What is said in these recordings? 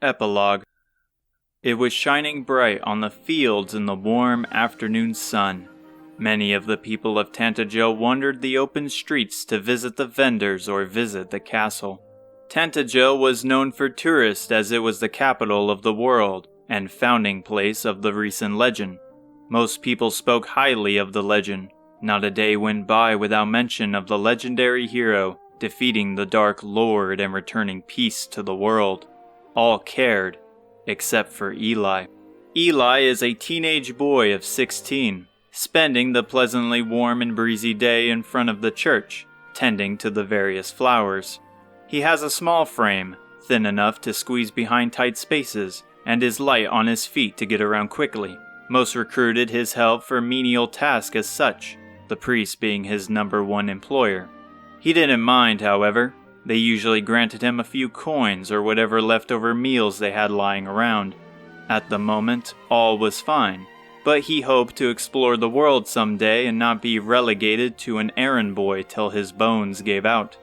Epilogue. It was shining bright on the fields in the warm afternoon sun. Many of the people of Tantajo wandered the open streets to visit the vendors or visit the castle. Tantajo was known for tourists as it was the capital of the world and founding place of the recent legend. Most people spoke highly of the legend. Not a day went by without mention of the legendary hero defeating the Dark Lord and returning peace to the world. All cared, except for Eli. Eli is a teenage boy of 16, spending the pleasantly warm and breezy day in front of the church, tending to the various flowers. He has a small frame, thin enough to squeeze behind tight spaces, and is light on his feet to get around quickly. Most recruited his help for menial tasks as such, the priest being his number one employer. He didn't mind, however. They usually granted him a few coins or whatever leftover meals they had lying around. At the moment, all was fine, but he hoped to explore the world someday and not be relegated to an errand boy till his bones gave out.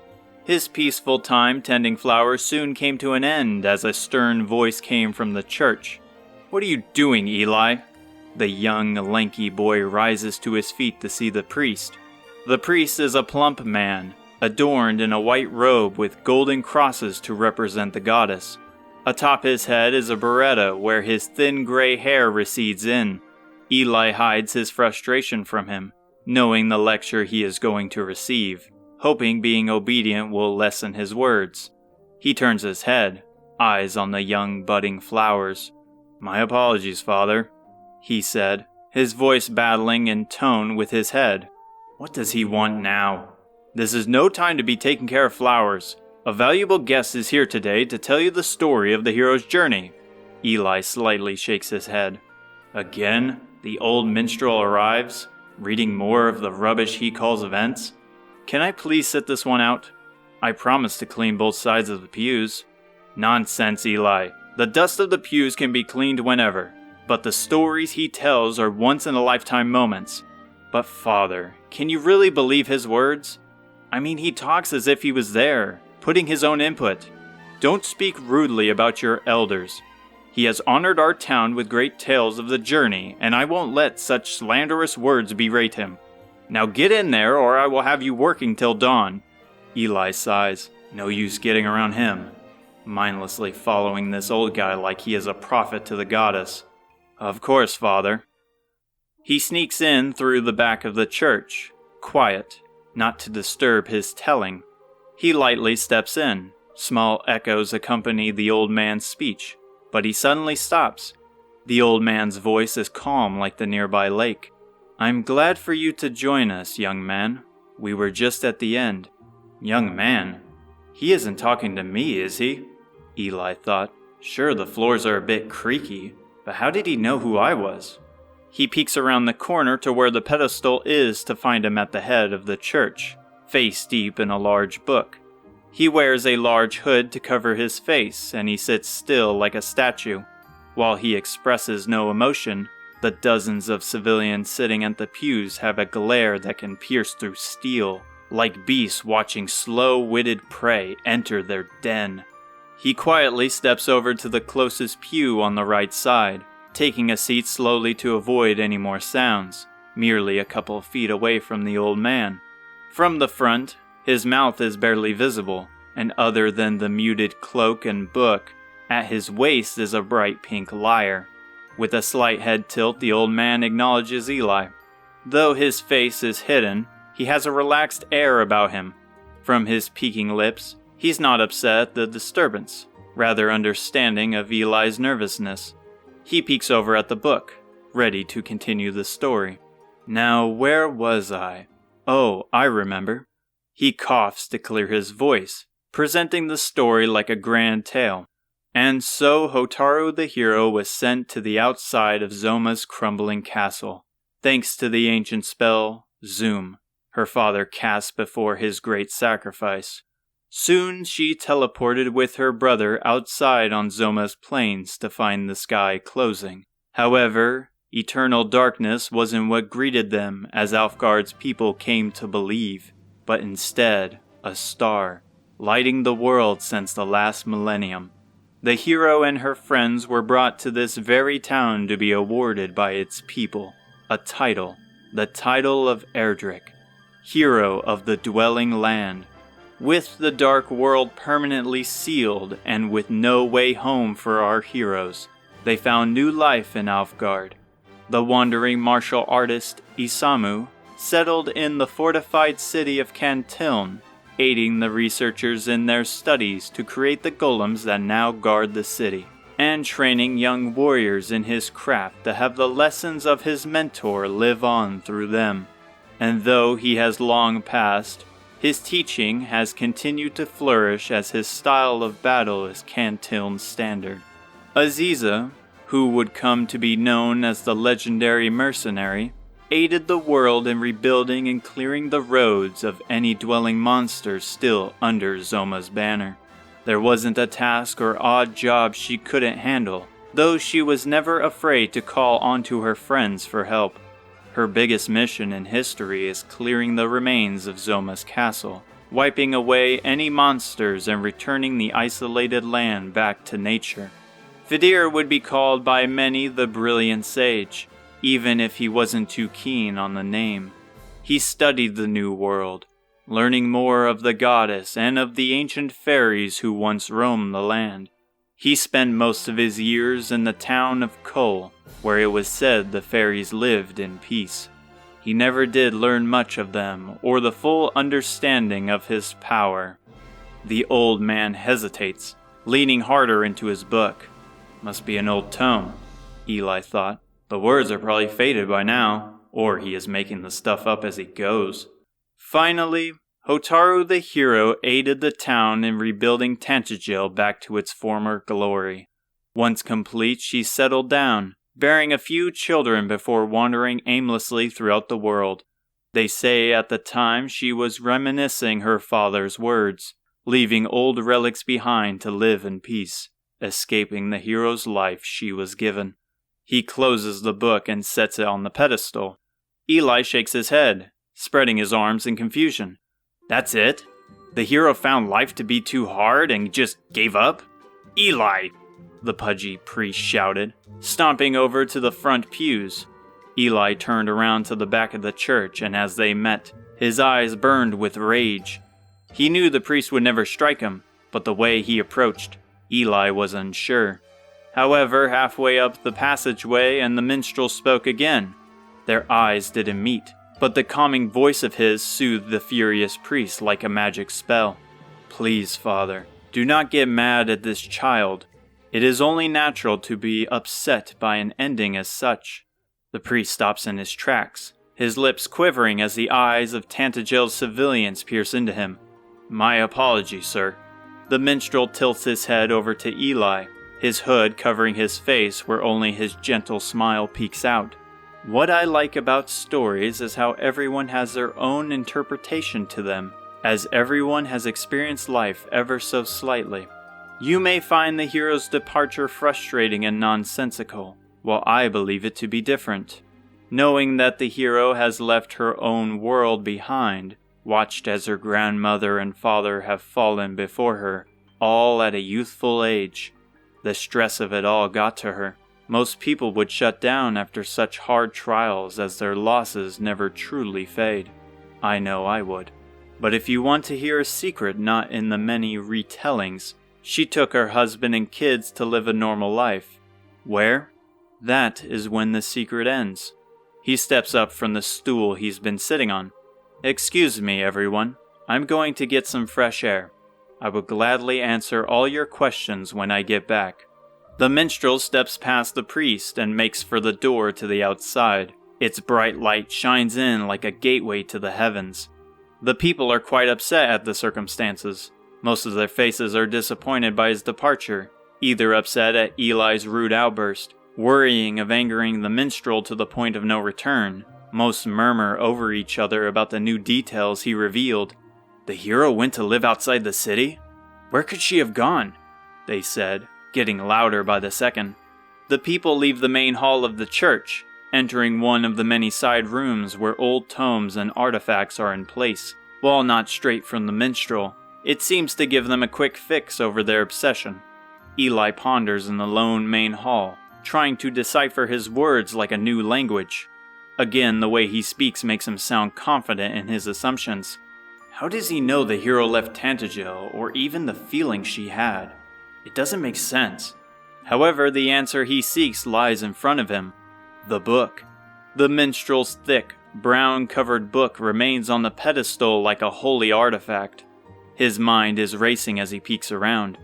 His peaceful time tending flowers soon came to an end as a stern voice came from the church. "What are you doing, Eli?" The young, lanky boy rises to his feet to see the priest. The priest is a plump man, adorned in a white robe with golden crosses to represent the goddess. Atop his head is a beretta where his thin gray hair recedes in. Eli hides his frustration from him, knowing the lecture he is going to receive, hoping being obedient will lessen his words. He turns his head, eyes on the young budding flowers. "My apologies, Father," he said, his voice battling in tone with his head. What does he want now? This is no time to be taking care of flowers. A valuable guest is here today to tell you the story of the hero's journey. Eli slightly shakes his head. Again, the old minstrel arrives, reading more of the rubbish he calls events. Can I please sit this one out? I promise to clean both sides of the pews. Nonsense, Eli. The dust of the pews can be cleaned whenever, but the stories he tells are once-in-a-lifetime moments. But Father, can you really believe his words? I mean, he talks as if he was there, putting his own input. Don't speak rudely about your elders. He has honored our town with great tales of the journey, and I won't let such slanderous words berate him. Now get in there, or I will have you working till dawn. Eli sighs. No use getting around him. Mindlessly following this old guy like he is a prophet to the goddess. Of course, Father. He sneaks in through the back of the church, quiet, not to disturb his telling. He lightly steps in. Small echoes accompany the old man's speech, but he suddenly stops. The old man's voice is calm like the nearby lake. I'm glad for you to join us, young man. We were just at the end. Young man? He isn't talking to me, is he? Eli thought. Sure, the floors are a bit creaky, but how did he know who I was? He peeks around the corner to where the pedestal is to find him at the head of the church, face deep in a large book. He wears a large hood to cover his face, and he sits still like a statue. While he expresses no emotion, the dozens of civilians sitting at the pews have a glare that can pierce through steel, like beasts watching slow-witted prey enter their den. He quietly steps over to the closest pew on the right side, taking a seat slowly to avoid any more sounds, merely a couple of feet away from the old man. From the front, his mouth is barely visible, and other than the muted cloak and book, at his waist is a bright pink lyre. With a slight head tilt, the old man acknowledges Eli. Though his face is hidden, he has a relaxed air about him. From his peeking lips, he's not upset at the disturbance, rather understanding of Eli's nervousness. He peeks over at the book, ready to continue the story. Now, where was I? Oh, I remember. He coughs to clear his voice, presenting the story like a grand tale. And so Hotaru the hero was sent to the outside of Zoma's crumbling castle, thanks to the ancient spell, Zoom, her father cast before his great sacrifice. Soon she teleported with her brother outside on Zoma's plains to find the sky closing. However, eternal darkness wasn't what greeted them as Alfgard's people came to believe, but instead a star, lighting the world since the last millennium. The hero and her friends were brought to this very town to be awarded by its people a title, the title of Erdrick, hero of the dwelling land. With the dark world permanently sealed and with no way home for our heroes, they found new life in Alfgard. The wandering martial artist Isamu settled in the fortified city of Cantiln, aiding the researchers in their studies to create the golems that now guard the city, and training young warriors in his craft to have the lessons of his mentor live on through them. And though he has long passed, his teaching has continued to flourish as his style of battle is Cantiln's standard. Aziza, who would come to be known as the legendary mercenary, aided the world in rebuilding and clearing the roads of any dwelling monsters still under Zoma's banner. There wasn't a task or odd job she couldn't handle, though she was never afraid to call onto her friends for help. Her biggest mission in history is clearing the remains of Zoma's castle, wiping away any monsters and returning the isolated land back to nature. Fedir would be called by many the brilliant sage, even if he wasn't too keen on the name. He studied the new world, learning more of the goddess and of the ancient fairies who once roamed the land. He spent most of his years in the town of Kol, where it was said the fairies lived in peace. He never did learn much of them or the full understanding of his power. The old man hesitates, leaning harder into his book. Must be an old tome, Eli thought. The words are probably faded by now, or he is making the stuff up as he goes. Finally, Hotaru the hero aided the town in rebuilding Tantagel back to its former glory. Once complete, she settled down, bearing a few children before wandering aimlessly throughout the world. They say at the time she was reminiscing her father's words, leaving old relics behind to live in peace, escaping the hero's life she was given. He closes the book and sets it on the pedestal. Eli shakes his head, spreading his arms in confusion. That's it? The hero found life to be too hard and just gave up? Eli! The pudgy priest shouted, stomping over to the front pews. Eli turned around to the back of the church, and as they met, his eyes burned with rage. He knew the priest would never strike him, but the way he approached, Eli was unsure. However, halfway up the passageway and the minstrel spoke again. Their eyes didn't meet, but the calming voice of his soothed the furious priest like a magic spell. Please, Father, do not get mad at this child. It is only natural to be upset by an ending as such. The priest stops in his tracks, his lips quivering as the eyes of Tantagel's civilians pierce into him. My apologies, sir. The minstrel tilts his head over to Eli, his hood covering his face where only his gentle smile peeks out. What I like about stories is how everyone has their own interpretation to them, as everyone has experienced life ever so slightly. You may find the hero's departure frustrating and nonsensical, while I believe it to be different. Knowing that the hero has left her own world behind, watched as her grandmother and father have fallen before her, all at a youthful age. The stress of it all got to her. Most people would shut down after such hard trials as their losses never truly fade. I know I would. But if you want to hear a secret not in the many retellings, she took her husband and kids to live a normal life. Where? That is when the secret ends. He steps up from the stool he's been sitting on. Excuse me, everyone. I'm going to get some fresh air. I will gladly answer all your questions when I get back. The minstrel steps past the priest and makes for the door to the outside. Its bright light shines in like a gateway to the heavens. The people are quite upset at the circumstances. Most of their faces are disappointed by his departure, either upset at Eli's rude outburst, worrying of angering the minstrel to the point of no return. Most murmur over each other about the new details he revealed. The hero went to live outside the city? Where could she have gone? They said, getting louder by the second. The people leave the main hall of the church, entering one of the many side rooms where old tomes and artifacts are in place. While not straight from the minstrel, it seems to give them a quick fix over their obsession. Eli ponders in the lone main hall, trying to decipher his words like a new language. Again, the way he speaks makes him sound confident in his assumptions. How does he know the hero left Tantagel, or even the feeling she had? It doesn't make sense. However, the answer he seeks lies in front of him. The book. The minstrel's thick, brown-covered book remains on the pedestal like a holy artifact. His mind is racing as he peeks around.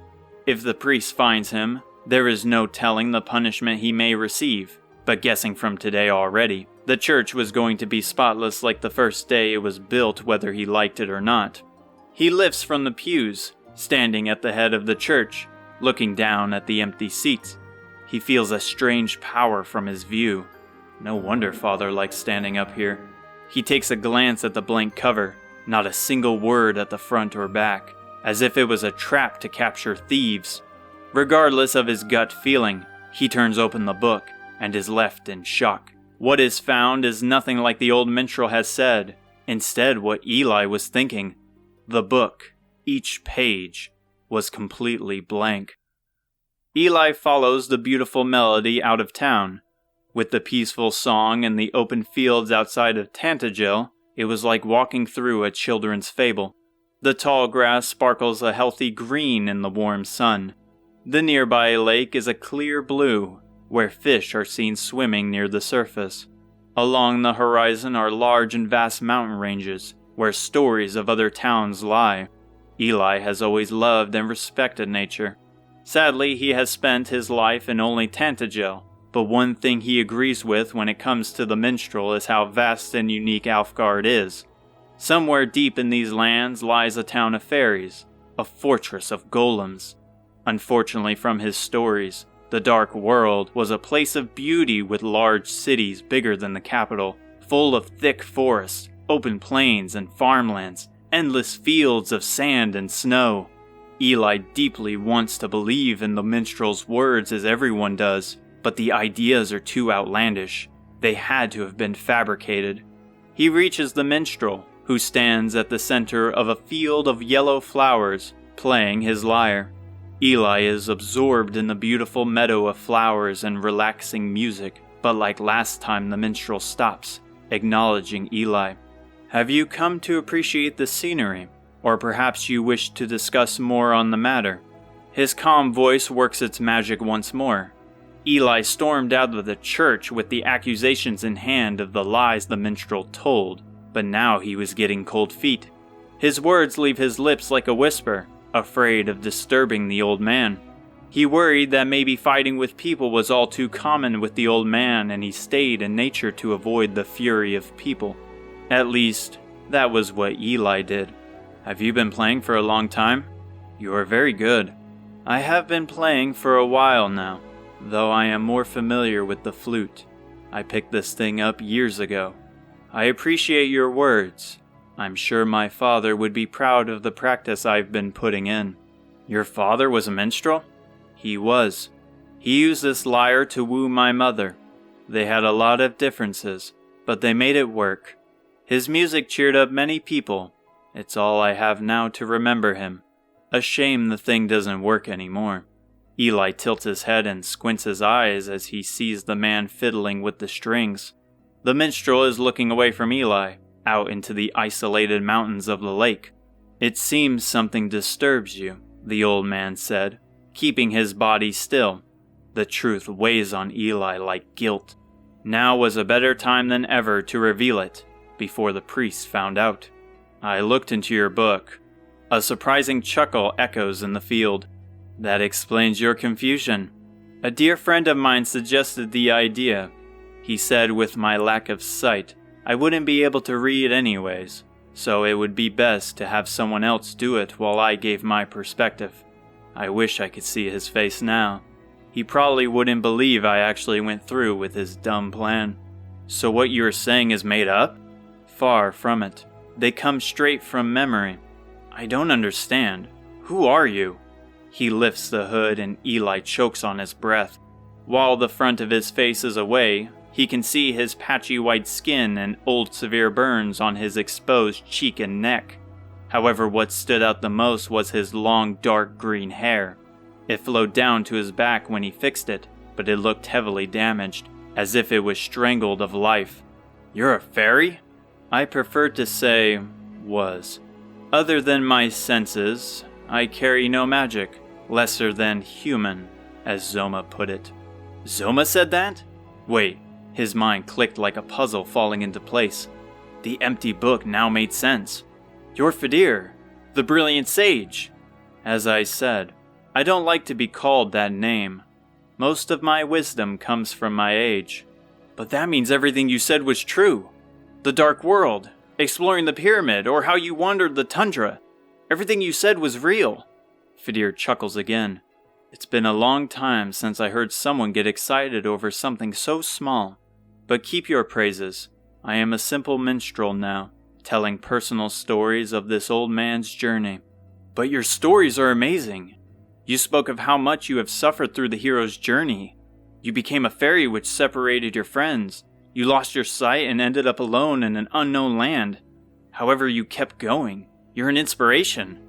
If the priest finds him, there is no telling the punishment he may receive, but guessing from today already, the church was going to be spotless like the first day it was built, whether he liked it or not. He lifts from the pews, standing at the head of the church, looking down at the empty seats. He feels a strange power from his view. No wonder Father likes standing up here. He takes a glance at the blank cover, not a single word at the front or back, as if it was a trap to capture thieves. Regardless of his gut feeling, he turns open the book and is left in shock. What is found is nothing like the old minstrel has said. Instead, what Eli was thinking. The book, each page, was completely blank. Eli follows the beautiful melody out of town. With the peaceful song and the open fields outside of Tantagel, it was like walking through a children's fable. The tall grass sparkles a healthy green in the warm sun. The nearby lake is a clear blue, where fish are seen swimming near the surface. Along the horizon are large and vast mountain ranges, where stories of other towns lie. Eli has always loved and respected nature. Sadly, he has spent his life in only Tantagel, but one thing he agrees with when it comes to the minstrel is how vast and unique Alfgard is. Somewhere deep in these lands lies a town of fairies, a fortress of golems. Unfortunately, from his stories, the Dark World was a place of beauty with large cities bigger than the capital, full of thick forests, open plains and farmlands, endless fields of sand and snow. Eli deeply wants to believe in the minstrel's words as everyone does, but the ideas are too outlandish. They had to have been fabricated. He reaches the minstrel, who stands at the center of a field of yellow flowers, playing his lyre. Eli is absorbed in the beautiful meadow of flowers and relaxing music, but like last time the minstrel stops, acknowledging Eli. Have you come to appreciate the scenery, or perhaps you wish to discuss more on the matter? His calm voice works its magic once more. Eli stormed out of the church with the accusations in hand of the lies the minstrel told, but now he was getting cold feet. His words leave his lips like a whisper, afraid of disturbing the old man. He worried that maybe fighting with people was all too common with the old man, and he stayed in nature to avoid the fury of people. At least, that was what Eli did. Have you been playing for a long time? You are very good. I have been playing for a while now, though I am more familiar with the flute. I picked this thing up years ago. I appreciate your words. I'm sure my father would be proud of the practice I've been putting in. Your father was a minstrel? He was. He used this lyre to woo my mother. They had a lot of differences, but they made it work. His music cheered up many people. It's all I have now to remember him. A shame the thing doesn't work anymore. Eli tilts his head and squints his eyes as he sees the man fiddling with the strings. The minstrel is looking away from Eli, out into the isolated mountains of the lake. It seems something disturbs you, the old man said, keeping his body still. The truth weighs on Eli like guilt. Now was a better time than ever to reveal it, before the priest found out. I looked into your book. A surprising chuckle echoes in the field. That explains your confusion. A dear friend of mine suggested the idea. He said with my lack of sight, I wouldn't be able to read anyways, so it would be best to have someone else do it while I gave my perspective. I wish I could see his face now. He probably wouldn't believe I actually went through with his dumb plan. So what you are saying is made up? Far from it. They come straight from memory. I don't understand. Who are you? He lifts the hood and Eli chokes on his breath. While the front of his face is away, he can see his patchy white skin and old severe burns on his exposed cheek and neck. However, what stood out the most was his long dark green hair. It flowed down to his back when he fixed it, but it looked heavily damaged, as if it was strangled of life. "You're a fairy?" I prefer to say, was. "Other than my senses, I carry no magic, lesser than human," as Zoma put it. "Zoma said that?" Wait, his mind clicked like a puzzle falling into place. The empty book now made sense. "You're Fedir, the brilliant sage." As I said, I don't like to be called that name. Most of my wisdom comes from my age. But that means everything you said was true. The Dark World, exploring the pyramid, or how you wandered the tundra. Everything you said was real. Fedir chuckles again. It's been a long time since I heard someone get excited over something so small. But keep your praises. I am a simple minstrel now, telling personal stories of this old man's journey. But your stories are amazing. You spoke of how much you have suffered through the hero's journey. You became a fairy which separated your friends. You lost your sight and ended up alone in an unknown land. However, you kept going. You're an inspiration.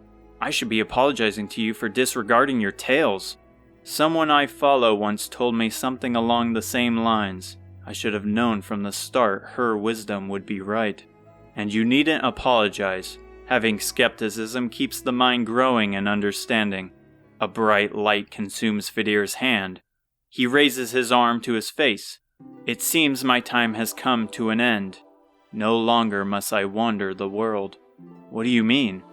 I should be apologizing to you for disregarding your tales. Someone I follow once told me something along the same lines. I should have known from the start her wisdom would be right. And you needn't apologize. Having skepticism keeps the mind growing and understanding. A bright light consumes Fedir's hand. He raises his arm to his face. It seems my time has come to an end. No longer must I wander the world. What do you mean?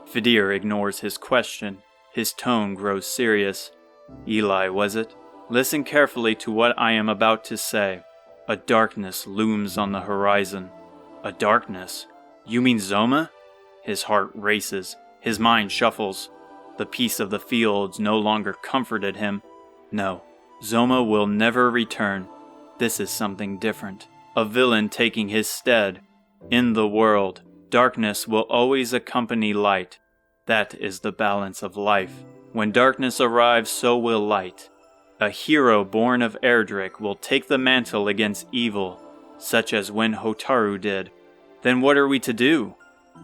Fedir ignores his question. His tone grows serious. Eli, was it? Listen carefully to what I am about to say. A darkness looms on the horizon. A darkness? You mean Zoma? His heart races. His mind shuffles. The peace of the fields no longer comforted him. No, Zoma will never return. This is something different. A villain taking his stead. In the world, darkness will always accompany light. That is the balance of life. When darkness arrives, so will light. A hero born of Erdrick will take the mantle against evil, such as when Hotaru did. Then what are we to do?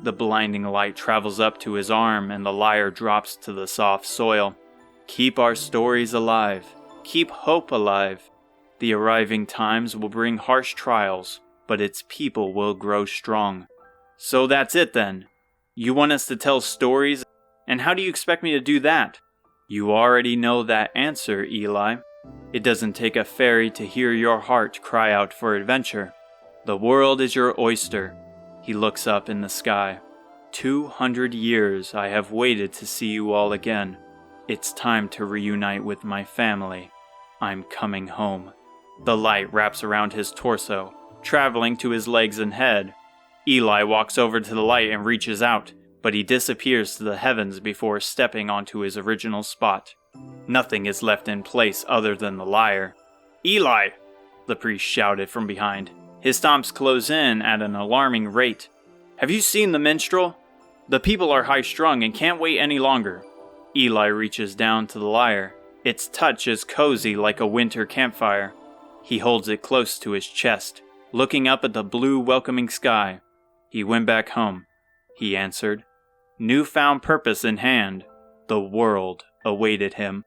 The blinding light travels up to his arm and the lyre drops to the soft soil. Keep our stories alive. Keep hope alive. The arriving times will bring harsh trials, but its people will grow strong. So that's it then. You want us to tell stories? And how do you expect me to do that? You already know that answer, Eli. It doesn't take a fairy to hear your heart cry out for adventure. The world is your oyster. He looks up in the sky. 200 years I have waited to see you all again. It's time to reunite with my family. I'm coming home. The light wraps around his torso, traveling to his legs and head. Eli walks over to the light and reaches out, but he disappears to the heavens before stepping onto his original spot. Nothing is left in place other than the lyre. "Eli!" the priest shouted from behind. His stomps close in at an alarming rate. "Have you seen the minstrel? The people are high-strung and can't wait any longer." Eli reaches down to the lyre. Its touch is cozy like a winter campfire. He holds it close to his chest, looking up at the blue welcoming sky. He went back home, he answered. Newfound purpose in hand. The world awaited him.